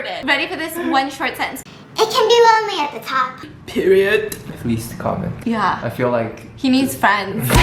burden. Ready for this one short sentence? It can be lonely at the top. Period. Least common. Yeah. I feel like He needs friends. Good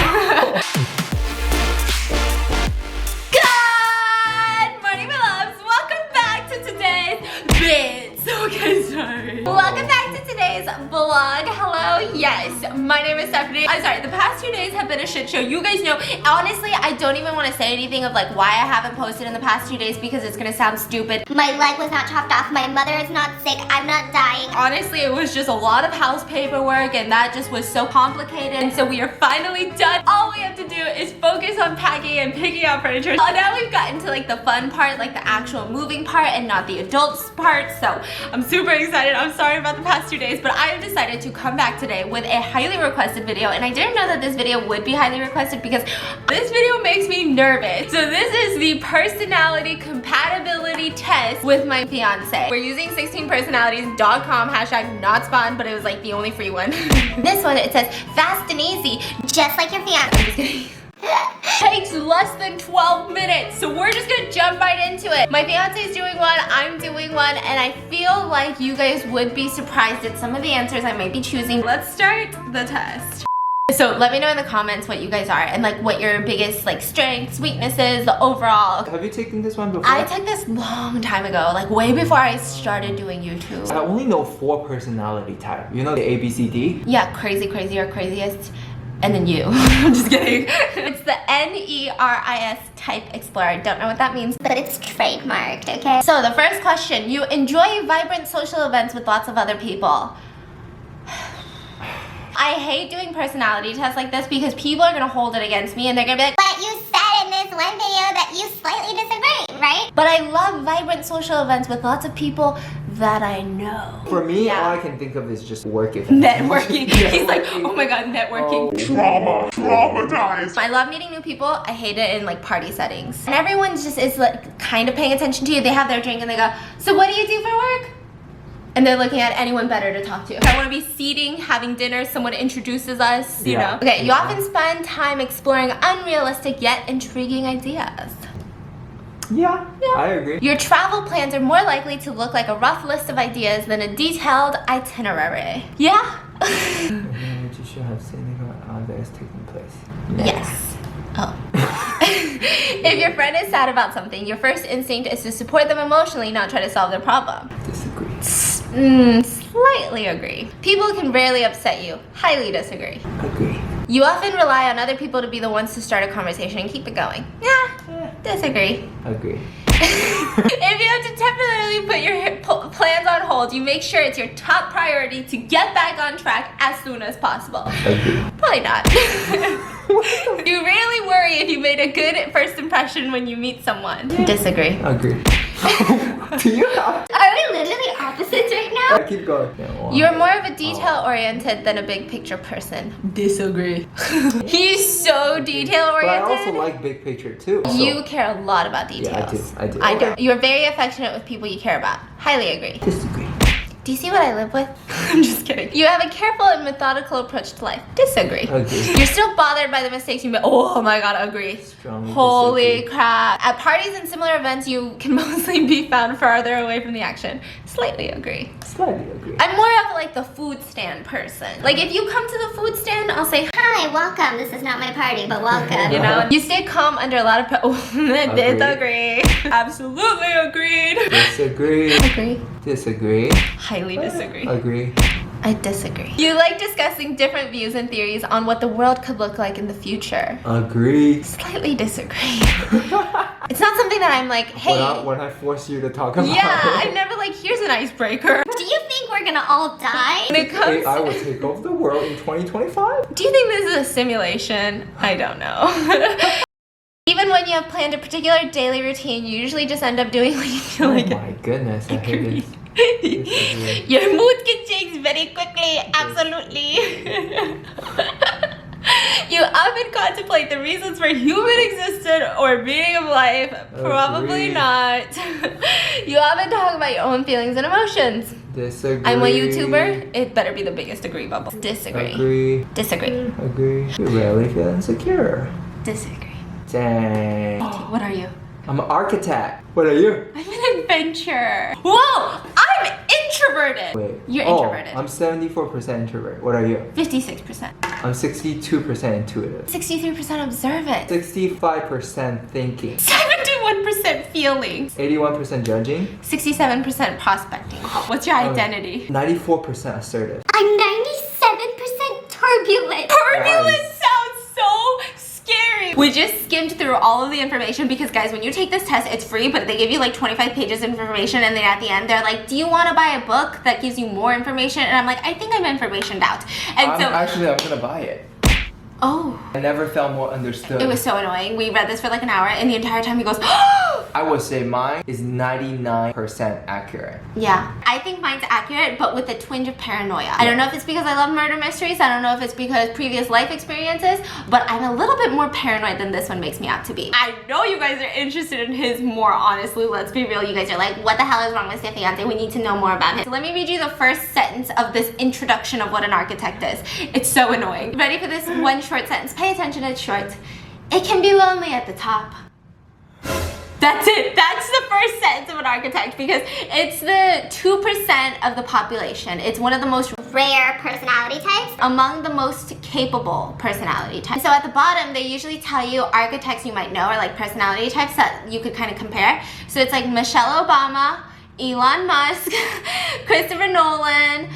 morning, my loves. Welcome back to today's bits. Okay, sorry. Welcome back to today's vlog. Hello, yes. My name is Stephanie. I'm sorry, the past 2 days have been a shit show. You guys know, honestly, I don't even want to say anything of like why I haven't posted in the past 2 days because it's gonna sound stupid. My leg was not chopped off. My mother is not sick. I'm not dying. Honestly, it was just a lot of house paperwork and that just was so complicated. And so we are finally done. All we have to do is focus on packing and picking out furniture. Now we've gotten to like the fun part, like the actual moving part and not the adults part. So I'm super excited. I'm sorry about the past 2 days, but I have decided to come back today with a highly requested video. And I didn't know that this video would be highly requested because this video makes me nervous. So this is the personality compatibility test with my fiance. We're using 16personalities.com, hashtag not spawned, but it was like the only free one. This one, it says fast and easy, Just like your fiance. I'm just kidding. Takes less than 12 minutes, so we're just gonna jump right into it. My fiance is doing one, I'm doing one, and I feel like you guys would be surprised at some of the answers I might be choosing. Let's start the test. So let me know in the comments what you guys are and like what your biggest like strengths, weaknesses, the overall. Have you taken this one before? I took this long time ago, like way before I started doing YouTube. I only know 4 personality type. You know the ABCD? Yeah, crazy, crazy, or craziest. And then you. I'm just kidding. It's the NERIS type explorer. Don't know what that means. But it's trademarked, okay? So the first question, you enjoy vibrant social events with lots of other people. I hate doing personality tests like this because people are gonna hold it against me and they're gonna be like, But you said in this one video that you slightly disagree, right? but I love vibrant social events with lots of people that I know. For me, Yeah. all I can think of is just work events. Networking. He's like, oh my god, networking. Traumatized. I love meeting new people. I hate it in like party settings. And everyone just is like kind of paying attention to you. They have their drink and they go, so what do you do for work? And they're looking at anyone better to talk to. If I want to be seating, having dinner, someone introduces us, you know. Okay, you often spend time exploring unrealistic yet intriguing ideas. Yeah, I agree. Your travel plans are more likely to look like a rough list of ideas than a detailed itinerary. Yeah? You should have seen that is taking place. Yes. Oh. If your friend is sad about something, your first instinct is to support them emotionally, not try to solve their problem. Disagree. Slightly agree. People can rarely upset you. Highly disagree. Agree. You often rely on other people to be the ones to start a conversation and keep it going. Yeah, disagree. Agree. If you have to temporarily put your plans on hold, you make sure it's your top priority to get back on track as soon as possible. Agree. Probably not. You rarely worry if you made a good first impression when you meet someone. Disagree. Agree. Do you have? Are we literally opposites right now? Keep going. Yeah, well, You're more of a detail-oriented than a big picture person. Disagree. He's so But detail-oriented. I also like big picture too. So. You care a lot about details. Yeah, I do. I don't. You're very affectionate with people you care about. Highly agree. Disagree. Do you see what I live with? I'm just kidding. You have a careful and methodical approach to life. Disagree. Agree. You're still bothered by the mistakes you made. Oh my god, agree. Strongly Holy disagree. crap. At parties and similar events, you can mostly be found farther away from the action. Slightly agree. Slightly agree. I'm more of like the food stand person. Like if you come to the food stand, I'll say, Hi, welcome. This is not my party, but welcome. you know, you stay calm under a lot of Agree. Absolutely agreed. Disagree. Agree. Disagree. Highly disagree. Agree. I disagree. You like discussing different views and theories on what the world could look like in the future. Agree. Slightly disagree. It's not something that I'm like, hey. When I force you to talk about Yeah, it. I'm never like, here's an icebreaker. Do you think we're gonna all die? When it comes I will take over the world in 2025. Do you think this is a simulation? I don't know. Even when you have planned a particular daily routine, you usually just end up doing what you feel like. Oh my goodness, I hate this. Your mood can change very quickly, absolutely. You often contemplate the reasons for human existence or meaning of life. Probably Agreed. not. You often talk about your own feelings and emotions. Disagree. I'm a YouTuber. It better be the biggest agree bubble. Disagree. Agree. Disagree. Agree. You rarely feel insecure. Disagree. Dang. What are you? I'm an architect. What are you? I'm an adventure. Whoa, I'm introverted. Wait. You're Oh, introverted. I'm 74% introvert. What are you? 56%. I'm 62% intuitive. 63% observant. 65% thinking. 71% feelings. 81% judging. 67% prospecting. What's your identity? 94% assertive. I'm 97% turbulent. Turbulent Nice. sounds so scary. We just skimmed through all of the information because guys, when you take this test, it's free, but they give you like 25 pages of information, and then at the end they're like, do you want to buy a book that gives you more information? And I'm like, I think I'm informationed out. And I'm gonna buy it. oh, I never felt more understood. it was so annoying. We read this for like an hour, and the entire time he goes, I would say mine is 99% accurate. yeah. I think mine's accurate, but with a twinge of paranoia. I don't know if it's because I love murder mysteries. I don't know if it's because previous life experiences, but I'm a little bit more paranoid than this one makes me out to be. I know you guys are interested in his more, honestly. Let's be real. You guys are like, what the hell is wrong with Stephanie? We need to know more about him. So let me read you the first sentence of this introduction of what an architect is. It's so annoying. Ready for this one short sentence? Pay attention, it's short. It can be lonely at the top. That's it. That's the first sentence of an architect because it's the 2% of the population. It's one of the most Rare personality types. among the most capable personality types. So at the bottom, they usually tell you architects you might know or like personality types that you could kind of compare. So it's like Michelle Obama, Elon Musk, Christopher Nolan,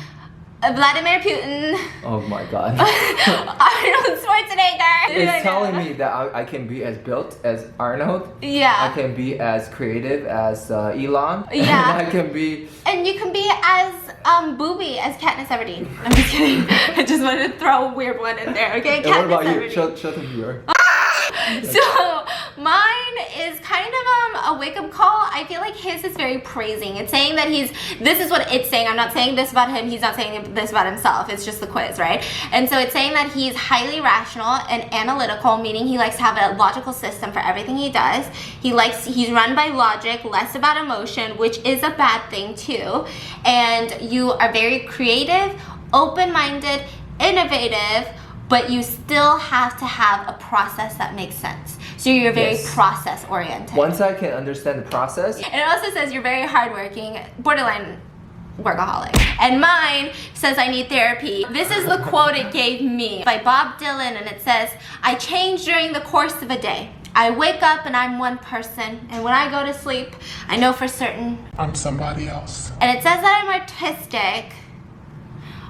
Vladimir Putin, Oh my god. Arnold Schwarzenegger. It's telling me that I can be as built as Arnold. I Yeah. can be as creative as Elon. Yeah. And I can be. And you can be as booby as Katniss Everdeen. I'm just kidding. I just wanted to throw a weird one in there, okay? And what about you? Everdeen. Shut the viewer. So mine is kind of a wake-up call. I feel like his is very praising. It's saying that this is what it's saying. I'm not saying this about him. He's not saying this about himself. It's just the quiz, right? And so it's saying that he's highly rational and analytical, meaning he likes to have a logical system for everything he does. He's run by logic, less about emotion, which is a bad thing too. And you are very creative, open-minded, innovative, but you still have to have a process that makes sense. So you're very Yes. process oriented. Once I can understand the process. And it also says you're very hardworking, borderline workaholic. And mine says I need therapy. This is the quote it gave me by Bob Dylan, and it says, I change during the course of a day. I wake up and I'm one person, and when I go to sleep, I know for certain. I'm somebody else. And it says that I'm artistic,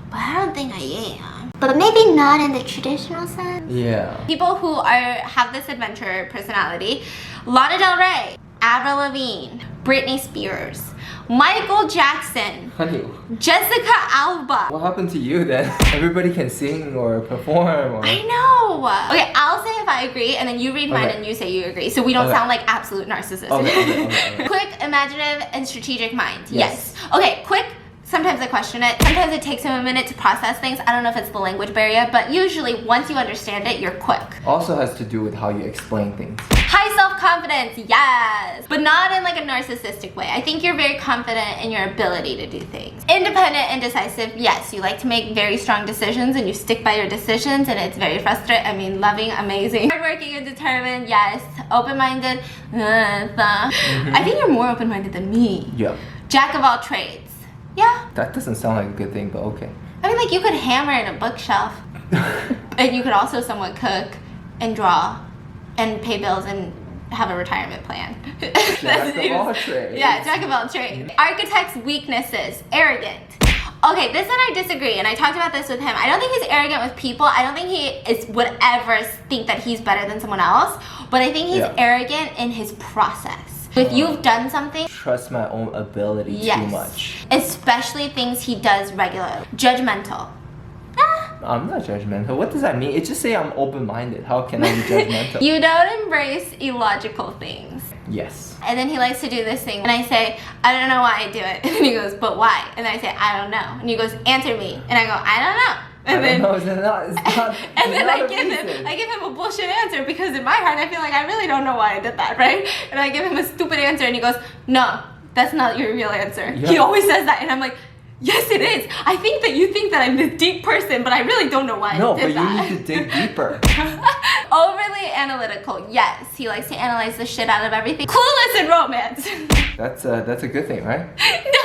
but I don't think I am. But maybe not in the traditional sense. Yeah. People who have this adventure personality: Lana Del Rey, Avril Lavigne, Britney Spears, Michael Jackson, Honey, Jessica Alba. what happened to you then? Everybody can sing or perform or. I know. Okay, I'll say if I agree, and then you read mine Okay. and you say you agree, so we don't Okay. sound like absolute narcissists. Okay. Quick, imaginative, and strategic mind. Yes. Yes. Okay, quick. Sometimes I question it. Sometimes it takes him a minute to process things. I don't know if it's the language barrier, but usually once you understand it, you're quick. Also has to do with how you explain things. High self-confidence, yes, but not in like a narcissistic way. I think you're very confident in your ability to do things. Independent and decisive, yes, you like to make very strong decisions and you stick by your decisions, and it's very frustrating, loving, amazing. Hardworking and determined, yes. Open-minded, I think you're more open-minded than me. Yeah. Jack of all trades, yeah. That doesn't sound like a good thing, but okay. I mean, like you could hammer in a bookshelf, and you could also somewhat cook and draw and pay bills and have a retirement plan. Jack of all trades. Yeah, jack of all trades. Architect's weaknesses: arrogant. Okay, this one I disagree, and I talked about this with him. I don't think he's arrogant with people. I don't think would ever think that he's better than someone else, but I think he's arrogant in his process. If you've done something, Trust my own ability too much. Especially things he does regularly. Judgmental. I'm not judgmental. What does that mean? It just say I'm open-minded. How can I be judgmental? You don't embrace illogical things. Yes. And then he likes to do this thing, and I say, I don't know why I do it. And he goes, but why? And then I say, I don't know. And he goes, answer me. And I go, I don't know. And then, No, it's not. It's not. and then not I a give reason. him a bullshit answer, because in my heart I feel like I really don't know why I did that, right? And I give him a stupid answer, and he goes, no, that's not your real answer. Yeah. He always says that, and I'm like, Yes, it is. I think that you think that I'm this deep person, but I really don't know why No, I but did that. you need to dig deeper. Overly analytical. Yes, he likes to analyze the shit out of everything. Clueless in romance. That's a good thing, right?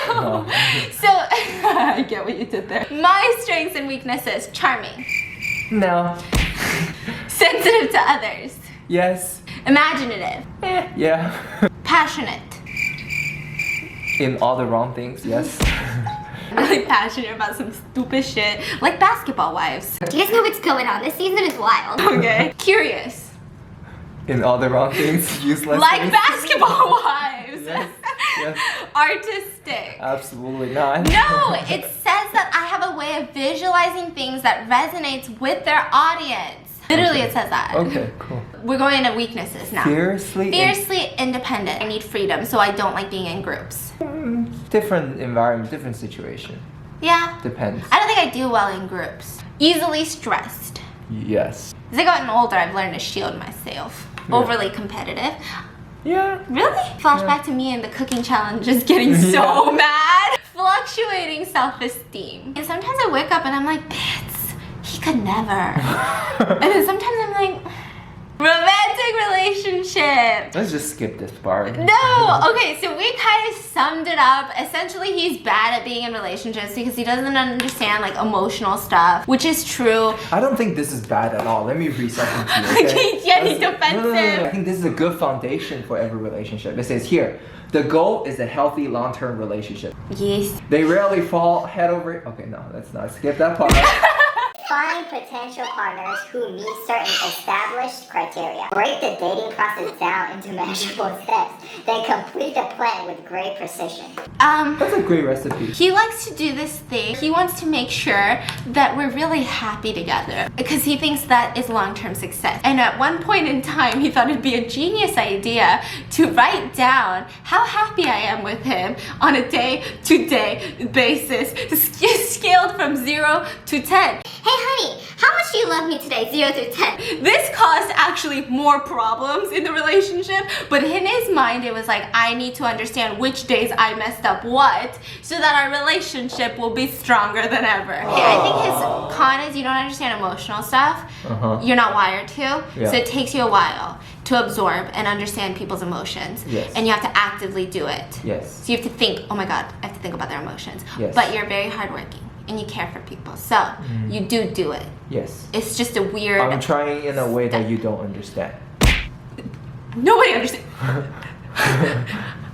No. So, I get what you did there. My strengths and weaknesses. Charming. No. Sensitive to others. Yes. Imaginative. Yeah. Passionate. In all the wrong things, yes. Really passionate about some stupid shit. Like basketball wives. Do you guys know what's going on? This season is wild. Okay. Curious. In all the wrong things, useless Like things. basketball wives. Yes. Yes. Artistic. Absolutely not. No, it says that I have a way of visualizing things that resonates with their audience. Literally, it says that. Okay, cool. We're going into weaknesses now. Fiercely. Fiercely independent. I need freedom, so I don't like being in groups. Different environment, different situation. Yeah. Depends. I don't think I do well in groups. Easily stressed. Yes. As I've gotten older, I've learned to shield myself. Yeah. Overly competitive. Yeah. Really? Flashback to me and the cooking challenge just getting so mad. Fluctuating self-esteem. And sometimes I wake up and I'm like, Bits, he could never. And then sometimes I'm like, romantic relationship. Let's just skip this part. No! Okay, so we kind of summed it up. Essentially, he's bad at being in relationships because he doesn't understand like emotional stuff, which is true. I don't think this is bad at all. Let me read something to you. Okay? He's getting defensive. No. I think this is a good foundation for every relationship. It says here, the goal is a healthy long-term relationship. Yes. They rarely fall head over. Okay, no, let's not skip that part. Find potential partners who meet certain established criteria. Break the dating process down into manageable steps. Then complete the plan with great precision. That's a great recipe. He likes to do this thing. He wants to make sure that we're really happy together because he thinks that is long-term success. And at one point in time, he thought it'd be a genius idea to write down how happy I am with him on a day-to-day basis, scaled from 0 to 10. Hey honey, how much do you love me today? 0 to 10. This caused actually more problems in the relationship, but in his mind it was like, I need to understand which days I messed up what so that our relationship will be stronger than ever. Okay, I think his con is you don't understand emotional stuff. You're not wired to, Yeah. so it takes you a while to absorb and understand people's emotions. Yes. And you have to actively do it. Yes. So you have to think, oh my god, I have to think about their emotions. Yes. But you're very hardworking and you care for people, so you do it. Yes. It's just a weird... I'm trying in a way that you don't understand. Nobody understands.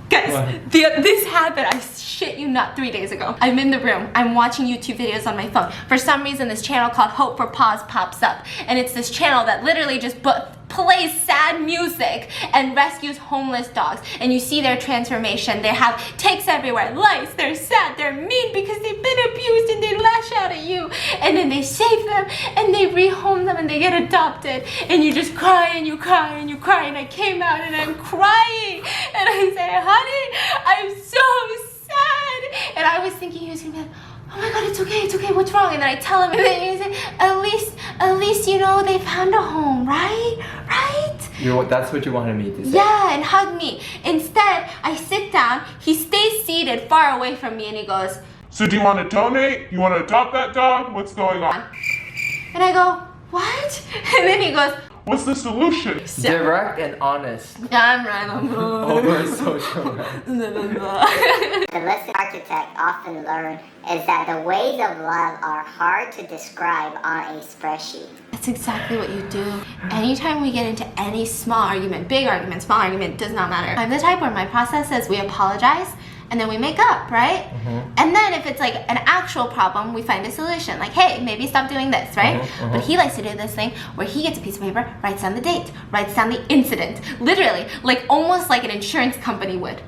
Guys, What? this happened, I shit you not, 3 days ago. I'm in the room, I'm watching YouTube videos on my phone. For some reason, this channel called Hope for Pause pops up. And it's this channel that literally just plays sad music and rescues homeless dogs. And you see their transformation. They have takes everywhere, lice, they're sad, they're mean because they've been abused and they lash out at you. And then they save them and they rehome them and they get adopted. And you just cry and you cry and you cry. And I came out and I'm crying. And I say, honey, I'm so sad. And I was thinking he was gonna be like, oh my god, it's okay, what's wrong? And then I tell him, and then he said, at least, you know, they found a home, right? That's what you wanted me to say. Yeah, and hug me. Instead, I sit down, he stays seated far away from me, and he goes, So do you want to donate? You want to adopt that dog? What's going on? and I go, what? And then he goes, What's the solution? Direct and honest I'm right, I'm over social media. The lesson architects often learn is that the ways of love are hard to describe on a spreadsheet. That's exactly what you do. Anytime we get into any small argument, big argument, small argument, does not matter. I'm the type where my process is we apologize and then we make up, right? And then if it's like an actual problem, we find a solution. Like, hey, maybe stop doing this, right? But he likes to do this thing where he gets a piece of paper, writes down the date, writes down the incident. Literally, like almost like an insurance company would.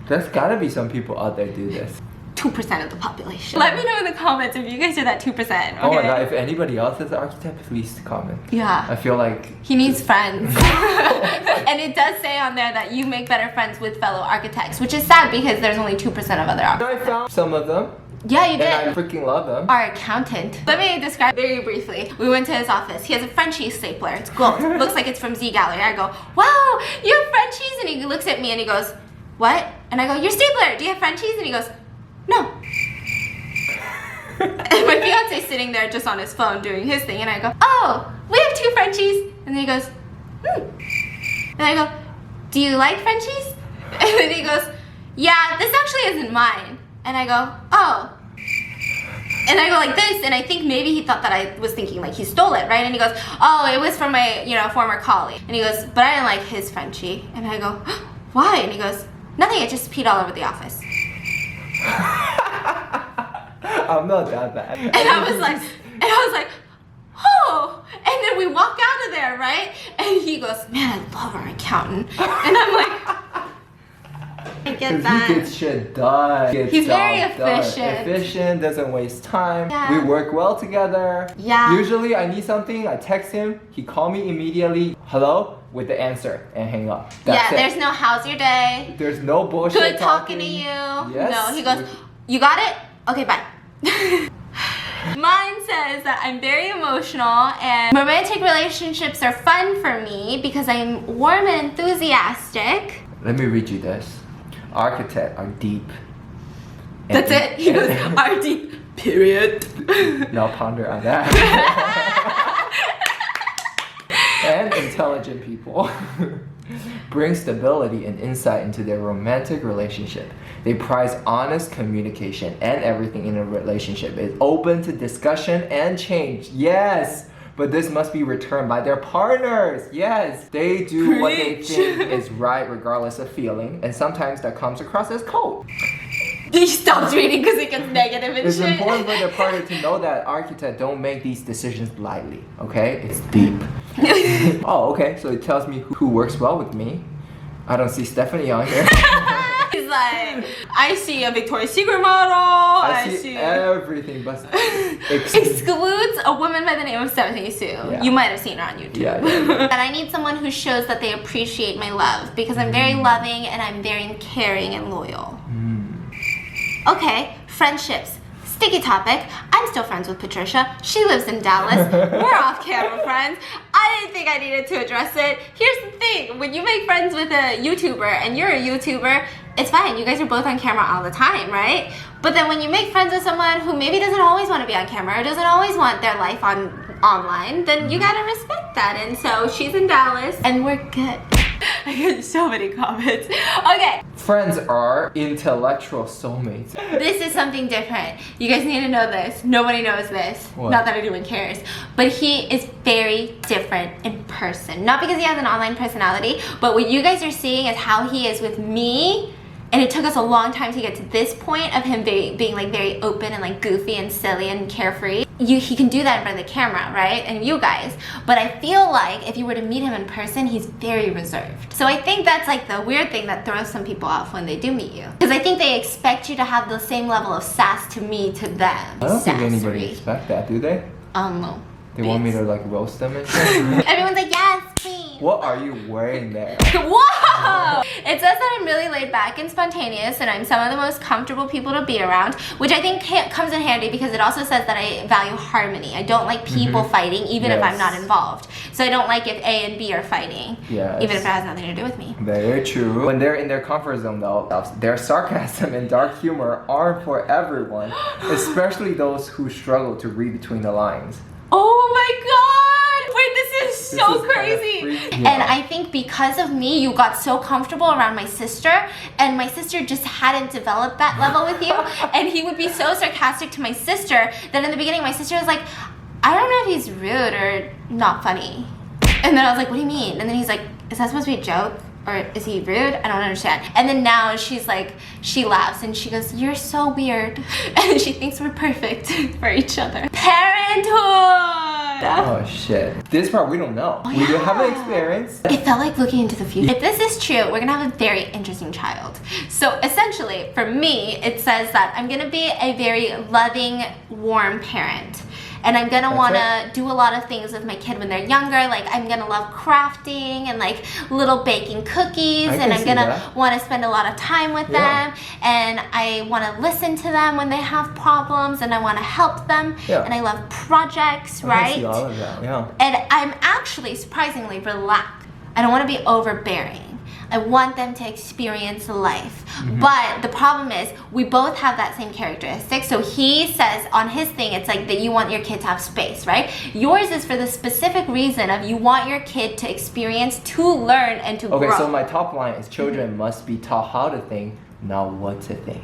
There's gotta be some people out there do this. 2% of the population. Let me know in the comments if you guys are that 2%, okay? Oh my god, if anybody else is an architect, please comment. Yeah. I feel like He needs friends. And it does say on there that you make better friends with fellow architects, which is sad because there's only 2% of other architects. I found some of them Yeah, you and I did. freaking love them. Our accountant. Let me describe very briefly. We went to his office. He has a Frenchie stapler. It's gold. Looks like it's from Z Gallery. I go, wow, you have Frenchies? And he looks at me and he goes, what? And I go, your stapler, do you have Frenchies? And he goes, no. And my fiance's sitting there just on his phone doing his thing, and I go, oh, we have 2 Frenchies. And then he goes, And I go, do you like Frenchies? And then he goes, yeah, this actually isn't mine. And I go, oh. And I go like this, and I think maybe he thought that I was thinking like he stole it, right? And he goes, oh, it was from my, former colleague. And he goes, but I didn't like his Frenchie. And I go, why? And he goes, nothing, it just peed all over the office. I'm not that bad. And I was like, oh. And then we walk out of there, right? And he goes, man, I love our accountant. And I'm like, I get that. He gets shit done. He's very efficient. Efficient, doesn't waste time. Yeah. We work well together. Yeah. Usually I need something, I text him, he call me immediately, hello, with the answer, and hang up. That's it. There's no how's your day? There's no bullshit Good talking to you. Yes. No, he goes, you got it? Okay, bye. Mine says that I'm very emotional and romantic relationships are fun for me because I'm warm and enthusiastic. Let me read you this. Architects are deep. That's it. He goes, are deep, period. Y'all ponder on that. And intelligent people bring stability and insight into their romantic relationship. They prize honest communication, and everything in a relationship is open to discussion and change. Yes, but this must be returned by their partners. Yes, they do what they think is right regardless of feeling, and sometimes that comes across as cold. He stops reading because it gets negative and It's shit. important for their partner to know that architects don't make these decisions lightly, okay? It's deep. Oh, okay, so it tells me who works well with me. I don't see Stephanie on here. He's like, I see a Victoria's Secret model. I see everything but excludes a woman by the name of Stephanie Sue. Yeah. You might have seen her on YouTube. Yeah. And I need someone who shows that they appreciate my love because I'm very loving and I'm very caring and loyal. Okay, friendships. Sticky topic. I'm still friends with Patricia. She lives in Dallas. We're off camera friends. I didn't think I needed to address it. Here's the thing. When you make friends with a YouTuber and you're a YouTuber, it's fine. You guys are both on camera all the time, right? But then when you make friends with someone who maybe doesn't always want to be on camera or doesn't always want their life online, then you gotta respect that. And so she's in Dallas and we're good. I get so many comments. Okay. Friends are intellectual soulmates. This is something different. You guys need to know this. Nobody knows this. What? Not that anyone cares. But he is very different in person. Not because he has an online personality, but what you guys are seeing is how he is with me. And it took us a long time to get to this point of him being like very open and like goofy and silly and carefree. He can do that in front of the camera, right? And you guys. But I feel like if you were to meet him in person, he's very reserved. So I think that's like the weird thing that throws some people off when they do meet you. Because I think they expect you to have the same level of sass to me to them. I don't think anybody expects that, do they? No. They want me to like roast them and shit? Everyone's like, yes, please. What are you wearing there? Whoa! It says that I'm really laid back and spontaneous and I'm some of the most comfortable people to be around, which I think comes in handy because it also says that I value harmony. I don't like people fighting even if I'm not involved. So I don't like if A and B are fighting, even if it has nothing to do with me. Very true. When they're in their comfort zone though, their sarcasm and dark humor aren't for everyone, especially those who struggle to read between the lines. Oh my god! Wait, this is so crazy! Kind of and I think because of me, you got so comfortable around my sister, and my sister just hadn't developed that level with you, and he would be so sarcastic to my sister that in the beginning my sister was like, I don't know if he's rude or not funny. And then I was like, what do you mean? And then he's like, is that supposed to be a joke? Or is he rude? I don't understand. And then now she's like, she laughs and she goes, you're so weird. And she thinks we're perfect for each other. Parenthood! Oh shit. This part we don't know. We don't have an experience. It felt like looking into the future. If this is true, we're gonna have a very interesting child. So essentially, for me, it says that I'm gonna be a very loving, warm parent. And I'm gonna wanna do a lot of things with my kid when they're younger. Like I'm gonna love crafting and like little baking cookies, and I'm gonna wanna spend a lot of time with them. And I wanna listen to them when they have problems, and I wanna help them. And I love projects, right? I see all of that, And I'm actually surprisingly relaxed. I don't wanna be overbearing. I want them to experience life. But the problem is we both have that same characteristic. So he says on his thing, it's like that you want your kid to have space, right? Yours is for the specific reason of you want your kid to experience, to learn, and to grow. Okay, so my top line is children must be taught how to think, not what to think.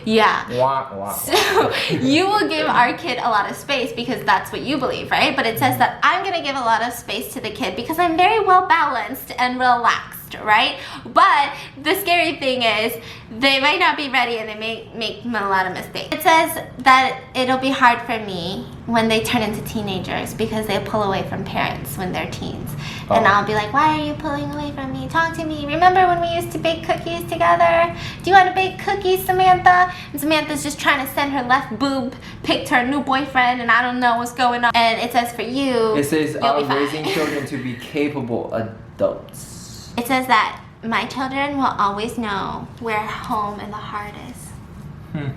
Yeah. Wah, wah, wah. So you will give our kid a lot of space because that's what you believe, right? But it says that I'm gonna give a lot of space to the kid because I'm very well balanced and relaxed, right? But the scary thing is they might not be ready and they may make a lot of mistakes. It says that it'll be hard for me when they turn into teenagers because they pull away from parents when they're teens. And I'll be like, why are you pulling away from me? Talk to me. Remember when we used to bake cookies together? Do you want to bake cookies, Samantha? And Samantha's just trying to send her left boob pic to her new boyfriend and I don't know what's going on. And it says for you, It says you'll be fine. raising children to be capable adults. It says that my children will always know where home in the heart is.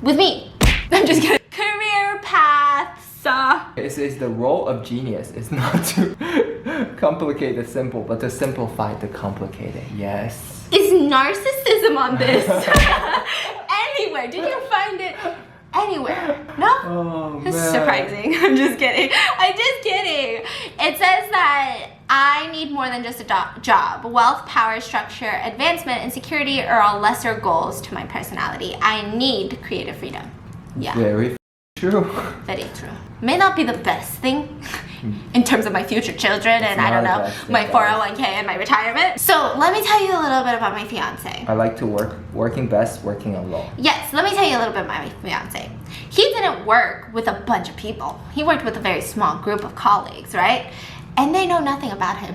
With me. I'm just kidding. Career paths. It says the role of genius is not to complicate the simple, but to simplify the complicated. Yes. Is narcissism on this? Anywhere. Did you find it anywhere? No? Oh, It's man. surprising. I'm just kidding. I'm just kidding. It says that I need more than just a job. Wealth, power, structure, advancement, and security are all lesser goals to my personality. I need creative freedom. Yeah. Very true. Very true. May not be the best thing in terms of my future children and I don't not know, the best thing, my guys. 401k and my retirement. So let me tell you a little bit about my fiance. I like to working best working alone. Yes, let me tell you a little bit about my fiance. He didn't work with a bunch of people. He worked with a very small group of colleagues, right? And they know nothing about him.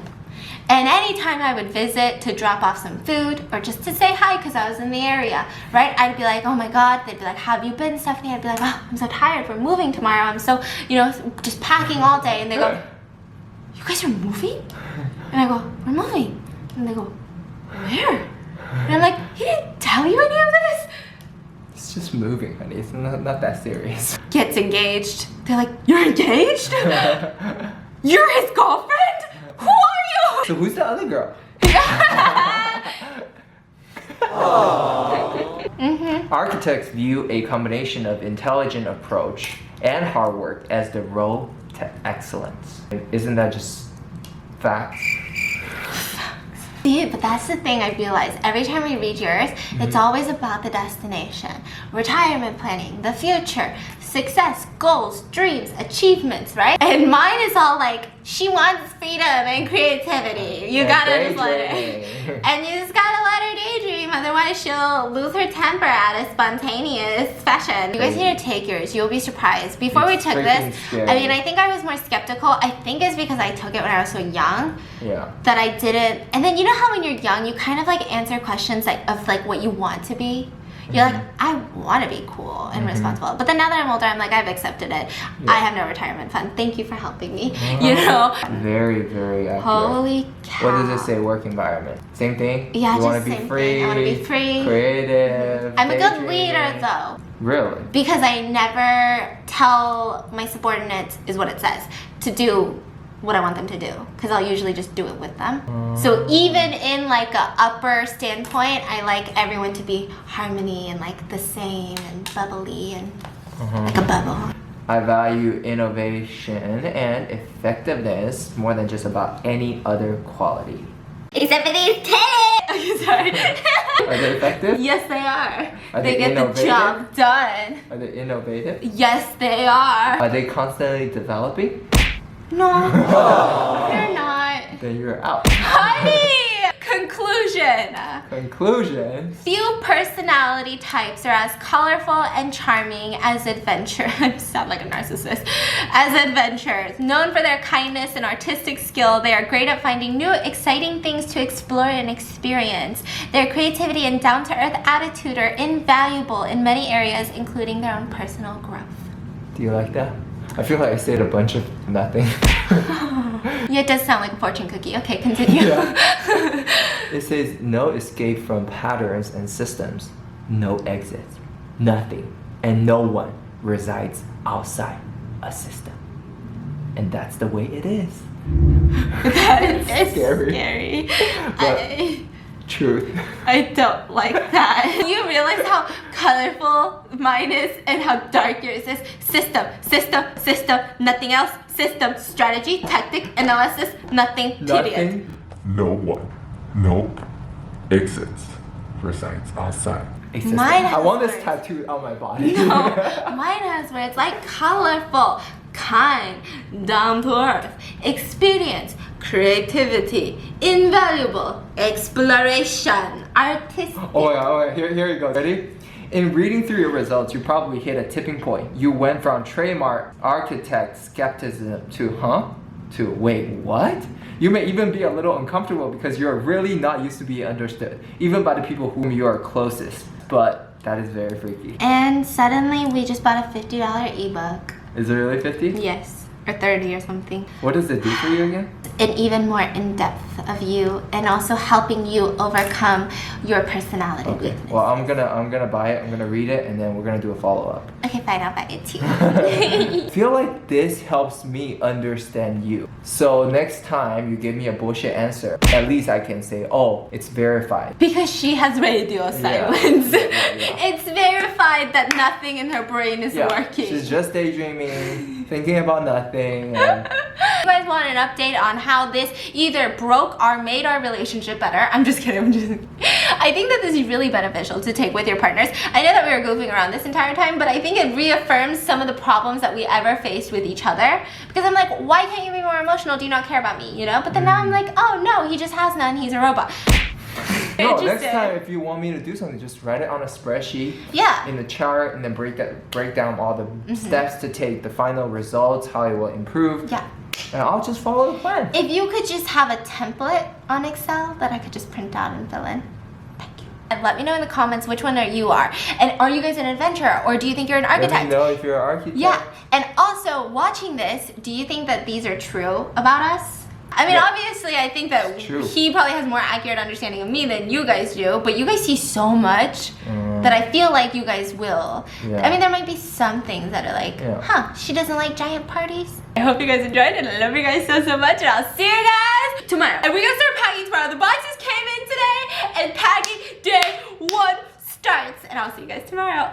And anytime I would visit to drop off some food or just to say hi because I was in the area, right? I'd be like, oh my God. They'd be like, how have you been, Stephanie? I'd be like, oh, I'm so tired. We're moving tomorrow. I'm so, just packing all day. And they go, you guys are moving? And I go, we're moving. And they go, where? And I'm like, he didn't tell you any of this? It's just moving, honey. It's not that serious. Gets engaged. They're like, you're engaged? You're his girlfriend? Who are you? So who's the other girl? Architects view a combination of intelligent approach and hard work as the road to excellence. Isn't that just facts? See, but that's the thing I realize. Every time we read yours, it's always about the destination. Retirement planning, the future, success, goals, dreams, achievements, right? And mine is all like, she wants freedom and creativity. You And gotta just let daydreaming. her. And you just gotta let her daydream, otherwise she'll lose her temper at a spontaneous fashion. You guys need to take yours. You'll be surprised. Before It's we took freaking this, scary. I mean, I think I was more skeptical. I think it's because I took it when I was so young. Yeah. That I didn't, and then you know how when you're young you kind of like answer questions like of like what you want to be. You're like, I want to be cool and responsible, but then now that I'm older I'm like, I've accepted it. I have no retirement fund, thank you for helping me. You know, Very, very accurate. holy cow. What does it say? Work environment. Same thing? Yeah, You want just to be same free. thing. I want to be free. Creative. I'm a good daydreaming. leader though, Really? because I never tell my subordinates, is what it says, to do what I want them to do, because I'll usually just do it with them. So even in like a upper standpoint, I like everyone to be harmony and like the same and bubbly and like a bubble. I value innovation and effectiveness more than just about any other quality. Except for these titties! Okay, sorry. Are they effective? Yes, they are. Are They they get the innovative? job done. Are they innovative? Yes, they are. Are they constantly developing? No, they're not. Then you're out. Honey! Conclusion. Conclusion. Few personality types are as colorful and charming as adventurers. I sound like a narcissist. As adventurers. Known for their kindness and artistic skill, they are great at finding new, exciting things to explore and experience. Their creativity and down-to-earth attitude are invaluable in many areas, including their own personal growth. Do you like that? I feel like I said a bunch of nothing. Yeah, it does sound like a fortune cookie. Okay, continue. It says no escape from patterns and systems, no exit, nothing, and no one resides outside a system. And that's the way it is. That is Scary. scary. But Truth. I don't like that. You realize how colorful mine is and how dark yours is? System, system, system, nothing else. System, strategy, tactic, analysis, nothing, tedious. Nothing. No one. Nope. Exits. For science outside. Exists. Mine I has want this words. tattooed on my body. No, mine has words like colorful, kind, down to earth, experience, creativity, invaluable, exploration, artistic. Oh yeah, here you go. Ready? In reading through your results, you probably hit a tipping point. You went from trademark architect skepticism to wait, what? You may even be a little uncomfortable because you're really not used to being understood, even by the people whom you are closest. But that is very freaky. And suddenly we just bought a $50 ebook. Is it really 50? Yes, or 30 or something. What does it do for you again? An even more in-depth of you and also helping you overcome your personality Okay. weakness. Well, I'm gonna buy it. I'm gonna read it, and then we're gonna do a follow-up. Okay, fine, I'll buy it too. I feel like this helps me understand you. So next time you give me a bullshit answer, at least I can say, oh, it's verified. Because she has radio silence. Yeah. It's verified that nothing in her brain is working. She's just daydreaming, thinking about nothing. And You guys want an update on how this either broke or made our relationship better? I'm just kidding. I think that this is really beneficial to take with your partners. I know that we were goofing around this entire time, but I think it reaffirms some of the problems that we ever faced with each other. Because I'm like, why can't you be more emotional? Do you not care about me? You know? But then now I'm like, oh no, he just has none. He's a robot. no, next time if you want me to do something, just write it on a spreadsheet. Yeah. In the chart, and then break down all the steps to take, the final results, how it will improve. Yeah. And I'll just follow the plan. If you could just have a template on Excel that I could just print out and fill in. Thank you. And let me know in the comments which one you are. And are you guys an adventurer or do you think you're an architect? Let me know if you're an architect. Yeah. And also, watching this, do you think that these are true about us? I mean, Yeah. obviously, I think that It's true. he probably has more accurate understanding of me than you guys do, but you guys see so much that I feel like you guys will. Yeah. I mean, there might be some things that are like, Yeah. she doesn't like giant parties. I hope you guys enjoyed it. I love you guys so much, and I'll see you guys tomorrow. And we're gonna start packing tomorrow. The boxes came in today, and packing day 1 starts. And I'll see you guys tomorrow.